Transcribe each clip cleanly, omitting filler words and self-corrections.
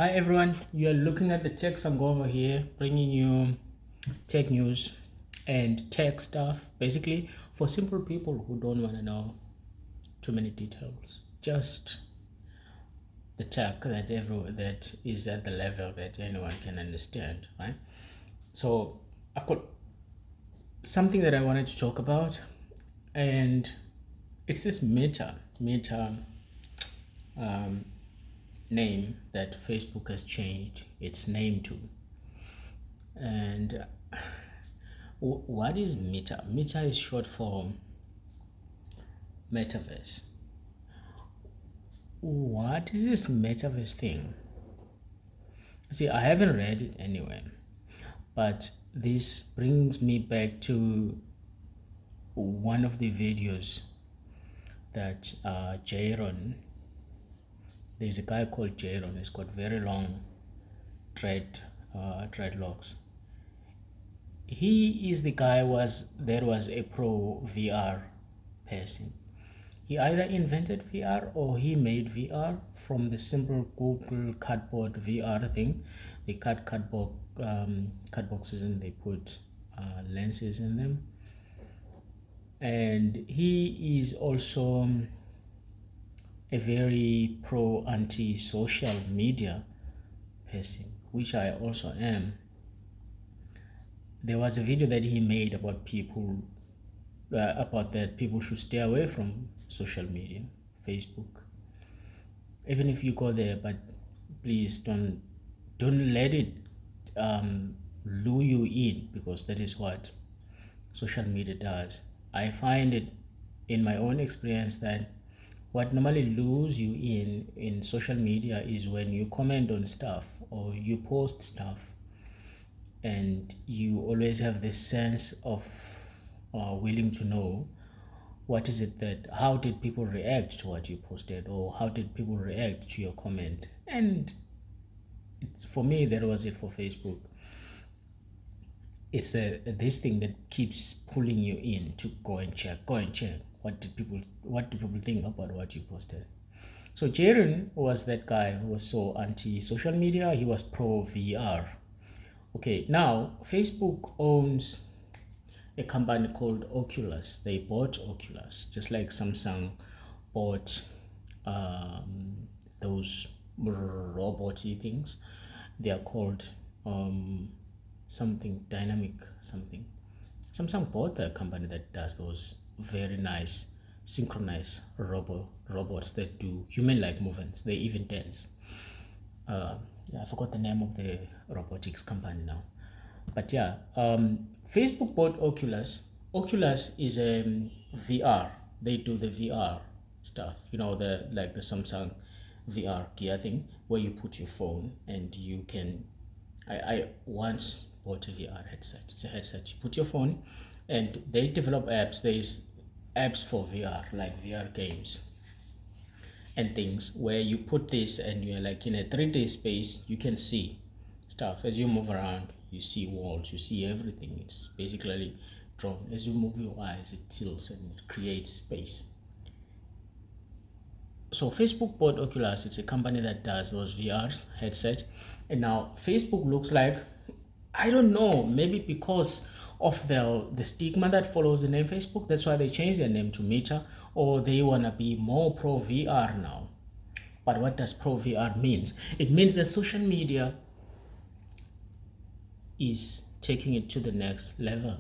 Hi everyone, you are looking at the Tech Sangoma here, bringing you tech news and tech stuff, basically for simple people who don't want to know too many details. Just the tech that is at the level that anyone can understand, right? So I've got something that I wanted to talk about, and it's this Meta um, name that Facebook has changed its name to, and what is Meta? Meta is short for metaverse. What is this metaverse thing? See, I haven't read it anywhere, but this brings me back to one of the videos that Jaron, there's a guy called Jaron, he's got very long dreadlocks. He is the guy that was a pro VR person. He either invented VR or he made VR from the simple Google Cardboard VR thing. They cut cardboard card boxes and they put lenses in them. And he is also a very pro anti-social media person, which I also am. There was a video that he made about that people should stay away from social media, Facebook. Even if you go there, but please don't let it lure you in, because that is what social media does. I find it in my own experience that what normally lures you in social media is when you comment on stuff or you post stuff, and you always have this sense of willing to know what is it that how did people react to what you posted, or how did people react to your comment. And for me, that was it for Facebook. It's this thing that keeps pulling you in to go and check what do people think about what you posted. So Jaron was that guy who was so anti social media. He was pro VR. Okay, now Facebook owns a company called Oculus. They bought Oculus, just like Samsung bought those robot-y things. They are called something dynamic something. Samsung bought a company that does those very nice synchronized robots that do human-like movements. They even dance. I forgot the name of the robotics company now. But yeah, Facebook bought Oculus. Oculus is a VR. They do the VR stuff. You know, the Samsung VR gear thing where you put your phone and you can. I once bought a VR headset. It's a headset. You put your phone, and they develop apps. There's apps for VR, like VR games and things, where you put this and you're like in a 3D space. You can see stuff as you move around. You see walls, you see everything. It's basically drawn. As you move your eyes, it tilts and it creates space. So Facebook bought Oculus. It's a company that does those VRs headsets. And now Facebook looks like, I don't know, maybe because of the stigma that follows the name Facebook, that's why they changed their name to Meta, or they want to be more pro VR now. But what does pro VR means? It means that social media is taking it to the next level.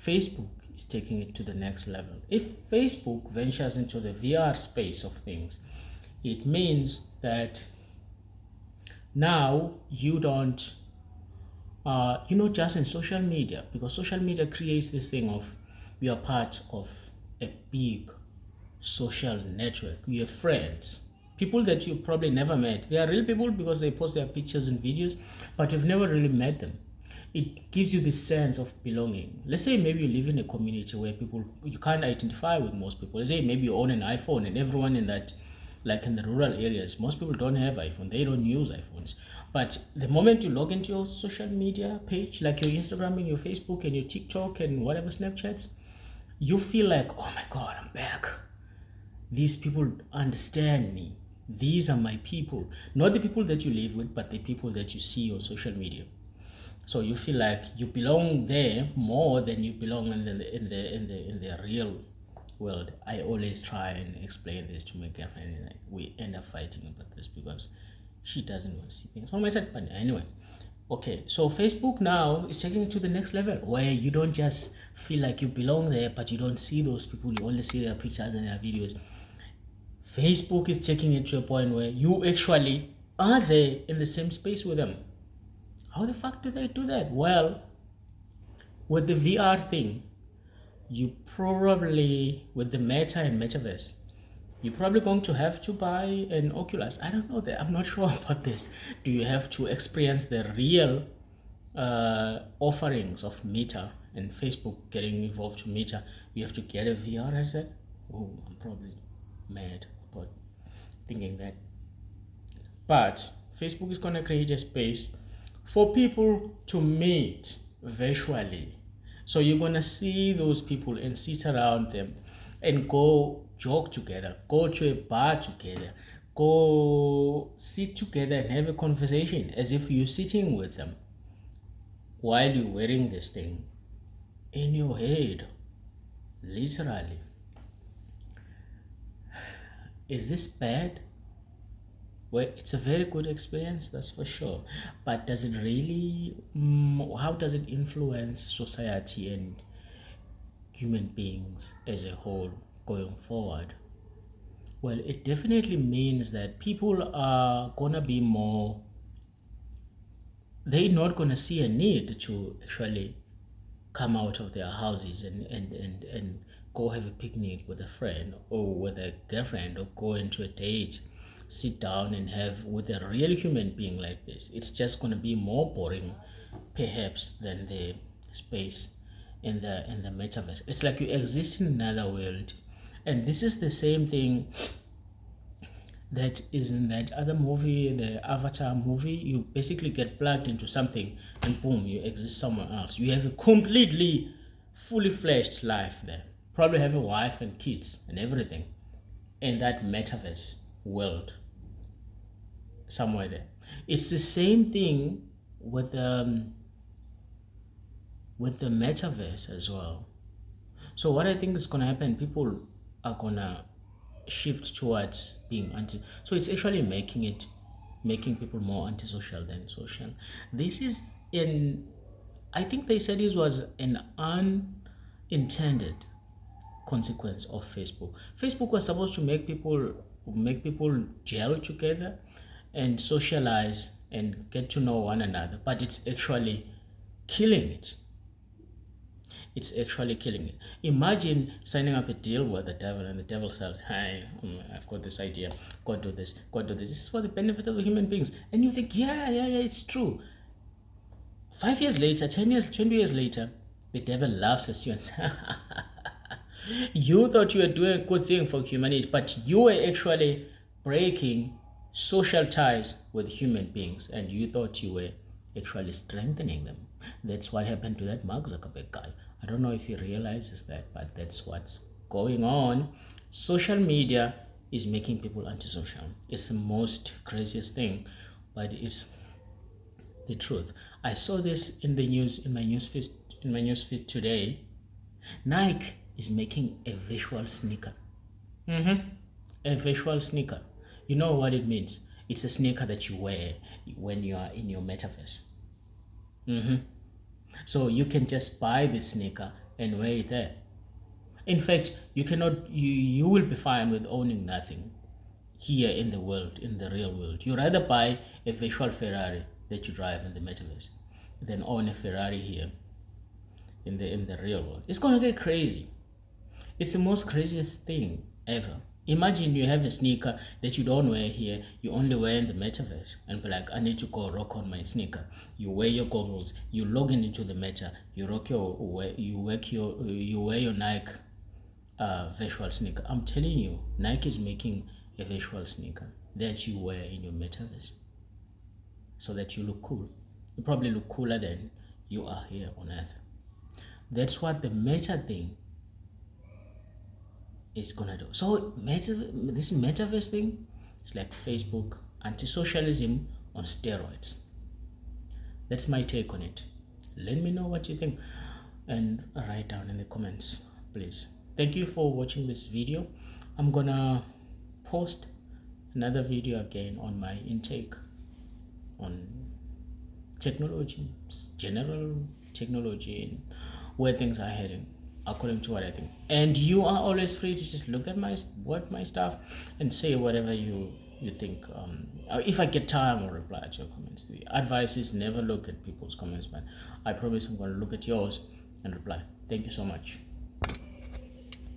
Facebook is taking it to the next level. If Facebook ventures into the VR space of things, it means that now you don't, you're not just in social media, because social media creates this thing of you are part of a big social network. You have friends, people that you probably never met. They are real people because they post their pictures and videos, but you've never really met them. It gives you this sense of belonging. Let's say maybe you live in a community where you can't identify with most people. Let's say maybe you own an iPhone, and everyone in that, like in the rural areas, most people don't have iPhone. They don't use iPhones. But the moment you log into your social media page, like your Instagram and your Facebook and your TikTok and whatever Snapchats, you feel like, oh my God, I'm back. These people understand me. These are my people, not the people that you live with, but the people that you see on social media. So you feel like you belong there more than you belong in the real world. I always try and explain this to my girlfriend, and we end up fighting about this because she doesn't want to see things from my side. But anyway, okay. So Facebook now is taking it to the next level where you don't just feel like you belong there, but you don't see those people. You only see their pictures and their videos. Facebook is taking it to a point where you actually are there in the same space with them. How the fuck do they do that? Well, with the VR thing, you probably, with the Meta and Metaverse, you're probably going to have to buy an Oculus. I don't know that. I'm not sure about this. Do you have to experience the real offerings of Meta and Facebook getting involved to Meta? You have to get a VR headset? Oh, I'm probably mad about thinking that. But Facebook is going to create a space for people to meet virtually. So you're going to see those people and sit around them and go jog together, go to a bar together, go sit together and have a conversation as if you're sitting with them while you're wearing this thing in your head, literally. Is this bad? Well, it's a very good experience, that's for sure. But does it really, how does it influence society and human beings as a whole going forward? Well, it definitely means that people are gonna be more, they're not gonna see a need to actually come out of their houses and go have a picnic with a friend or with a girlfriend or go into a date, sit down and have with a real human being like this. It's just going to be more boring perhaps than the space in the metaverse. It's like you exist in another world, and this is the same thing that is in that other movie, the Avatar movie. You basically get plugged into something and boom, you exist somewhere else. You have a completely fully fleshed life there. Probably have a wife and kids and everything in that metaverse world somewhere there. It's the same thing with the metaverse as well. So what I think is gonna happen, people are gonna shift towards being anti, so it's actually making people more antisocial than social. This is in, I think they said this was an unintended consequence of Facebook. Facebook was supposed to make people gel together and socialize and get to know one another, but it's actually killing it. It's actually killing it. Imagine signing up a deal with the devil and the devil says, "Hi, I've got this idea. Go do this. Go do this. This is for the benefit of the human beings." And you think, yeah, it's true. 5 years later, 10 years, 20 years later, the devil laughs at you and says, you thought you were doing a good thing for humanity, but you were actually breaking social ties with human beings, and you thought you were actually strengthening them. That's what happened to that Mark Zuckerberg guy. I don't know if he realizes that, but that's what's going on. Social media is making people antisocial. It's the most craziest thing, but it's the truth. I saw this in the news, in my newsfeed today. Nike is making a visual sneaker. A visual sneaker. You know what it means? It's a sneaker that you wear when you are in your metaverse. So you can just buy this sneaker and wear it there. In fact, you will be fine with owning nothing here in the world, in the real world. You rather buy a virtual Ferrari that you drive in the metaverse than own a Ferrari here in the real world. It's gonna get crazy. It's the most craziest thing ever. Imagine you have a sneaker that you don't wear here, you only wear in the metaverse, and be like, I need to go rock on my sneaker. You wear your goggles, you log in into the meta, you wear your Nike visual sneaker. I'm telling you, Nike is making a visual sneaker that you wear in your metaverse, so that you look cool. You probably look cooler than you are here on Earth. That's what the meta thing is gonna do. So this metaverse thing It's like Facebook anti-socialism on steroids. That's my take on it. Let me know what you think and write down in the comments, please. Thank you for watching this video. I'm gonna post another video again on my intake on technology, general technology, and where things are heading according to what I think. And you are always free to just look at my stuff and say whatever you think. If I get time, I'll reply to your comments. The advice is never look at people's comments, but I promise I'm going to look at yours and reply. Thank you so much.